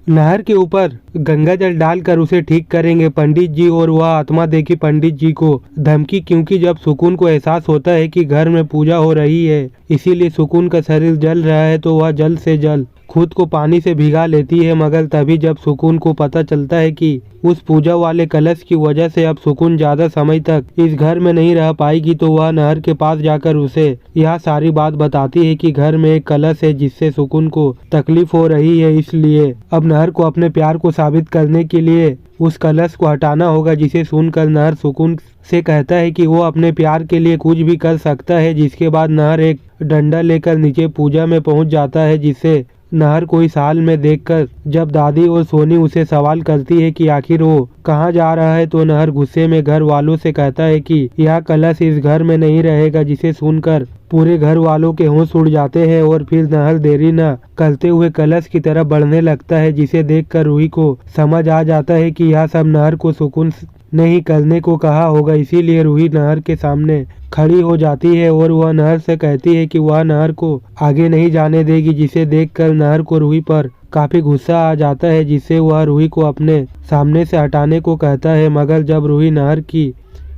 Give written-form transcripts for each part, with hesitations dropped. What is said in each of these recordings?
नहर के ऊपर गंगा जल डालकर उसे ठीक करेंगे पंडित जी। और वह आत्मा देगी पंडित जी को धमकी, क्योंकि जब सुकून को एहसास होता है कि घर में पूजा हो रही है, इसीलिए सुकून का शरीर जल रहा है, तो वह जल्द से जल्द खुद को पानी से भिगा लेती है। मगर तभी जब सुकून को पता चलता है कि उस पूजा वाले कलश की वजह से अब सुकून ज्यादा समय तक इस घर में नहीं रह पाएगी, तो वह नहर के पास जाकर उसे यह सारी बात बताती है कि घर में एक कलश है जिससे सुकून को तकलीफ हो रही है। इसलिए अब नहर को अपने प्यार को साबित करने के लिए उस कलश को हटाना होगा, जिसे सुनकर नहर सुकून से कहता है कि वो अपने प्यार के लिए कुछ भी कर सकता है। जिसके बाद नहर एक डंडा लेकर नीचे पूजा में पहुंच जाता है, जिसे नहर को इस हाल में देखकर जब दादी और सोनी उसे सवाल करती है कि आखिर वो कहाँ जा रहा है, तो नहर गुस्से में घर वालों से कहता है कि यह कलश इस घर में नहीं रहेगा। जिसे सुनकर पूरे घर वालों के होश उड़ जाते हैं और फिर नहर देरी न करते हुए कलश की तरफ बढ़ने लगता है, जिसे देखकर रूही को समझ आ जाता है कि यह सब नहर को सुकून नहीं करने को कहा होगा। इसीलिए रूही नहर के सामने खड़ी हो जाती है और वह नहर से कहती है कि वह नहर को आगे नहीं जाने देगी। जिसे देखकर नहर को रूही पर काफी गुस्सा आ जाता है, जिससे वह रूही को अपने सामने से हटाने को कहता है। मगर जब रूही नहर की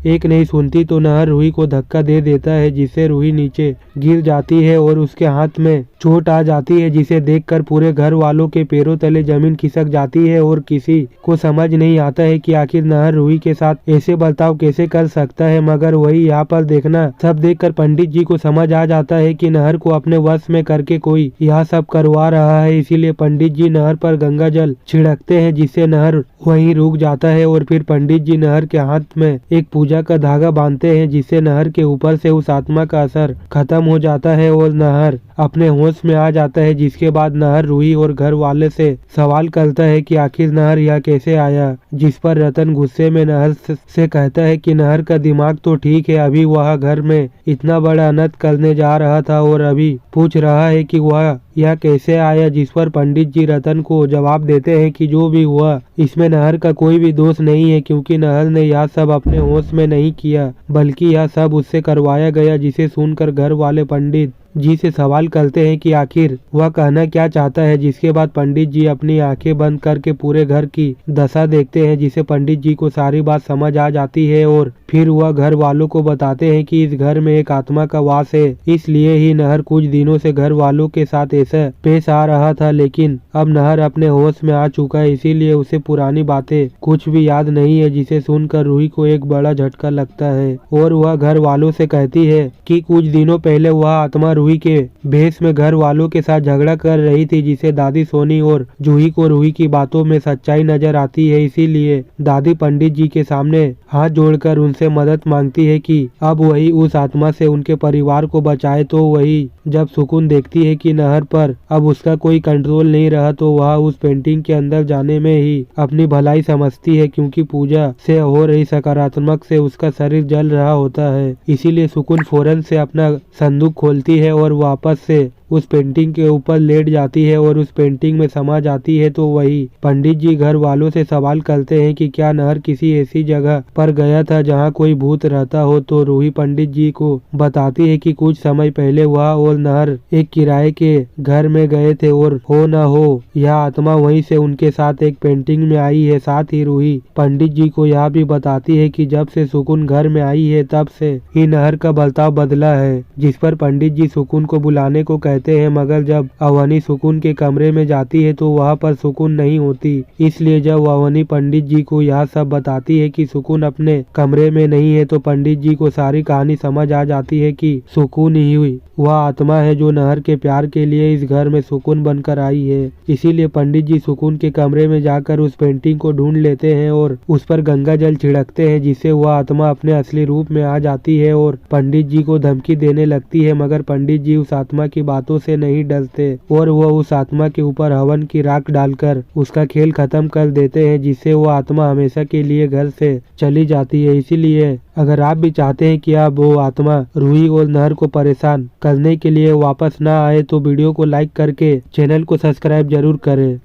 एक नहीं सुनती तो नहर रूही को धक्का दे देता है, जिससे रूही नीचे गिर जाती है और उसके हाथ में चोट आ जाती है। जिसे देखकर पूरे घर वालों के पैरों तले जमीन खिसक जाती है और किसी को समझ नहीं आता है कि आखिर नहर रूही के साथ ऐसे बर्ताव कैसे कर सकता है। मगर वही यहाँ पर देखना सब देखकर पंडित जी को समझ आ जाता है कि नहर को अपने वश में करके कोई यह सब करवा रहा है। इसीलिए पंडित जी नहर पर गंगा जल छिड़कते हैं, जिससे नहर वहीं रुक जाता है। और फिर पंडित जी नहर के हाथ में एक पूजा का धागा बांधते हैं, जिससे नहर के ऊपर से उस आत्मा का असर खत्म हो जाता है और नहर अपने होश में आ जाता है। जिसके बाद नहर रूही और घर वाले से सवाल करता है कि आखिर नहर यह कैसे आया, जिस पर रतन गुस्से में नहर से कहता है कि नहर का दिमाग तो ठीक है, अभी वह घर में इतना बड़ा अनर्थ करने जा रहा था और अभी पूछ रहा है कि वह यह कैसे आया। जिस पर पंडित जी रतन को जवाब देते हैं कि जो भी हुआ इसमें नहर का कोई भी दोष नहीं है, क्योंकि नहर ने यह सब अपने होश में नहीं किया, बल्कि यह सब उससे करवाया गया। जिसे सुनकर घर वाले पंडित जी से सवाल करते हैं कि आखिर वह कहना क्या चाहता है। जिसके बाद पंडित जी अपनी आंखें बंद करके पूरे घर की दशा देखते हैं, जिसे पंडित जी को सारी बात समझ आ जाती है। और फिर वह घर वालों को बताते हैं कि इस घर में एक आत्मा का वास है, इसलिए ही नहर कुछ दिनों से घर वालों के साथ ऐसा पेश आ रहा था। लेकिन अब नहर अपने होश में आ चुका है, इसीलिए उसे पुरानी बातें कुछ भी याद नहीं है। जिसे सुनकर रूही को एक बड़ा झटका लगता है और वह घर वालों से कहती है कि कुछ दिनों पहले वह आत्मा रूही के भेष में घर वालों के साथ झगड़ा कर रही थी, जिसे दादी सोनी और जूही को रूही की बातों में सच्चाई नजर आती है। इसीलिए दादी पंडित जी के सामने हाथ जोड़कर उनसे मदद मांगती है कि अब वही उस आत्मा से उनके परिवार को बचाए। तो वही जब सुकून देखती है कि नहर पर अब उसका कोई कंट्रोल नहीं रहा, तो वह उस पेंटिंग के अंदर जाने में ही अपनी भलाई समझती है, क्योंकि पूजा से हो रही सकारात्मक से उसका शरीर जल रहा होता है। इसीलिए सुकून फौरन से अपना संदूक खोलती है और वापस से उस पेंटिंग के ऊपर लेट जाती है और उस पेंटिंग में समा जाती है। तो वही पंडित जी घर वालों से सवाल करते हैं कि क्या नहर किसी ऐसी जगह पर गया था जहां कोई भूत रहता हो। तो रूही पंडित जी को बताती है कि कुछ समय पहले वह और नहर एक किराए के घर में गए थे और हो न हो यह आत्मा वहीं से उनके साथ एक पेंटिंग में आई है। साथ ही रूही पंडित जी को यह भी बताती है कि जब से सुकून घर में आई है तब से ही नहर का बर्ताव बदला है। जिस पर पंडित जी सुकून को बुलाने को कहते हैं, मगर जब अवनी सुकून के कमरे में जाती है तो वहाँ पर सुकून नहीं होती। इसलिए जब अवनी पंडित जी को यह सब बताती है कि सुकून अपने कमरे में नहीं है, तो पंडित जी को सारी कहानी समझ आ जाती है कि सुकून ही हुई वह आत्मा है जो नहर के प्यार के लिए इस घर में सुकून बनकर आई है। इसीलिए पंडित जी सुकून के कमरे में जाकर उस पेंटिंग को ढूंढ लेते हैं और उस पर गंगा जल छिड़कते हैं, जिससे वह आत्मा अपने असली रूप में आ जाती है और पंडित जी को धमकी देने लगती है। मगर पंडित जी उस आत्मा की बातों से नहीं डरते और वह उस आत्मा के ऊपर हवन की राख डालकर उसका खेल खत्म कर देते हैं, जिससे वो आत्मा हमेशा के लिए घर से चली जाती है। इसीलिए अगर आप भी चाहते हैं कि अब वो आत्मा रूही और नहर को परेशान करने के लिए वापस ना आए, तो वीडियो को लाइक करके चैनल को सब्सक्राइब जरूर करें।